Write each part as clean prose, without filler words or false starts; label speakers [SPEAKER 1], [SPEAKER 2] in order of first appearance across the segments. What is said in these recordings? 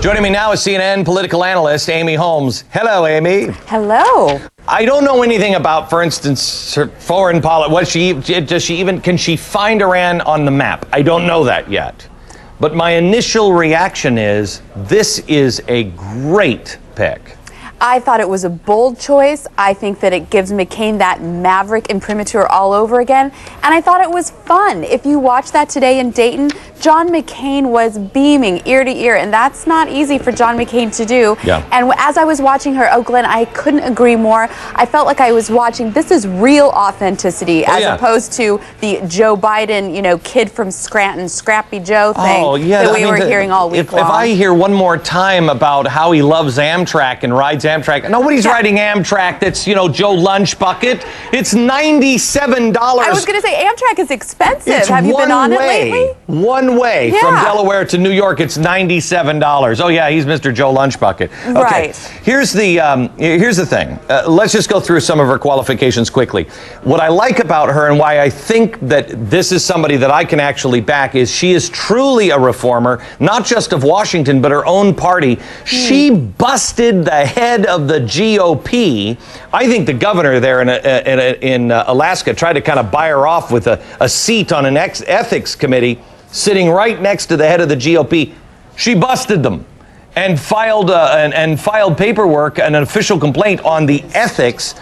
[SPEAKER 1] Joining me now is CNN political analyst Amy Holmes. Hello, Amy.
[SPEAKER 2] Hello.
[SPEAKER 1] I don't know anything about, for instance, her foreign policy. Can she find Iran on the map? I don't know that yet. But my initial reaction is, this is a great pick.
[SPEAKER 2] I thought it was a bold choice. I think that it gives McCain that maverick imprimatur all over again. And I thought it was fun. If you watch that today in Dayton, John McCain was beaming ear to ear, and that's not easy for John McCain to do.
[SPEAKER 1] Yeah.
[SPEAKER 2] And as I was watching her, oh, Glenn, I couldn't agree more. I felt like I was watching, this is real authenticity, as opposed to the Joe Biden, kid from Scranton, Scrappy Joe thing that we were hearing all week long.
[SPEAKER 1] If I hear one more time about how he loves Amtrak and rides Amtrak, nobody's riding Amtrak that's, Joe Lunch Bucket. It's $97.
[SPEAKER 2] I was going to say, Amtrak is expensive. Have you been on it lately?
[SPEAKER 1] One way from Delaware to New York, it's $97. Oh yeah, he's Mr. Joe Lunch Bucket. Okay.
[SPEAKER 2] Right.
[SPEAKER 1] Here's the thing. Let's just go through some of her qualifications quickly. What I like about her and why I think that this is somebody that I can actually back is she is truly a reformer, not just of Washington, but her own party. She busted the head of the GOP. I think the governor there in Alaska tried to kind of buy her off with a seat on an ethics committee sitting right next to the head of the GOP. She busted them and filed paperwork, an official complaint on the ethics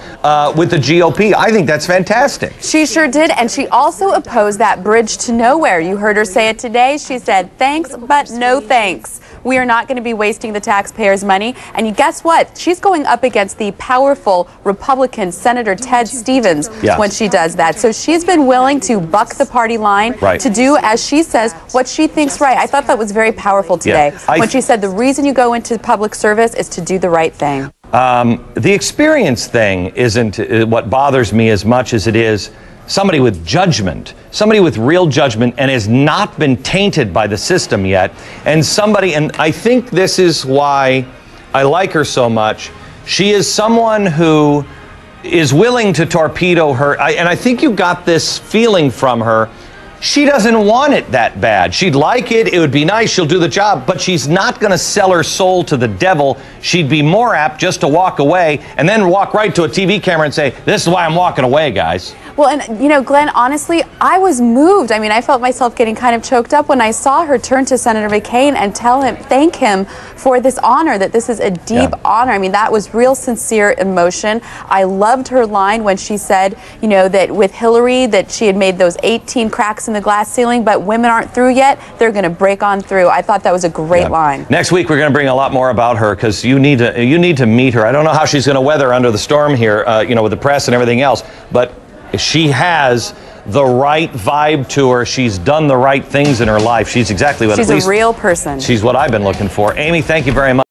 [SPEAKER 1] with the GOP. I think that's fantastic.
[SPEAKER 2] She sure did, and she also opposed that bridge to nowhere. You heard her say it today. She said, thanks, but no thanks. We are not going to be wasting the taxpayers' money. And guess what? She's going up against the powerful Republican Senator Ted Stevens when she does that. So she's been willing to buck the party line to do, as she says, what she thinks right. I thought that was very powerful today when she said the reason you go into public service is to do the right thing.
[SPEAKER 1] The experience thing isn't what bothers me as much as it is somebody with judgment, somebody with real judgment and has not been tainted by the system yet. And I think this is why I like her so much. She is someone who is willing to torpedo her. And I think you got this feeling from her. She doesn't want it that bad. She'd like it. It would be nice. She'll do the job. But she's not going to sell her soul to the devil. She'd be more apt just to walk away and then walk right to a TV camera and say, this is why I'm walking away, guys.
[SPEAKER 2] Well, and, Glenn, honestly, I was moved. I mean, I felt myself getting kind of choked up when I saw her turn to Senator McCain and thank him for this honor, that this is a deep honor. I mean, that was real sincere emotion. I loved her line when she said, that with Hillary, that she had made those 18 cracks in the glass ceiling, but women aren't through yet. They're going to break on through. I thought that was a great line.
[SPEAKER 1] Next week, we're going to bring a lot more about her because you need to meet her. I don't know how she's going to weather under the storm here, with the press and everything else, but she has the right vibe to her. She's done the right things in her life. She's exactly what
[SPEAKER 2] she's a real person.
[SPEAKER 1] She's what I've been looking for. Amy, thank you very much.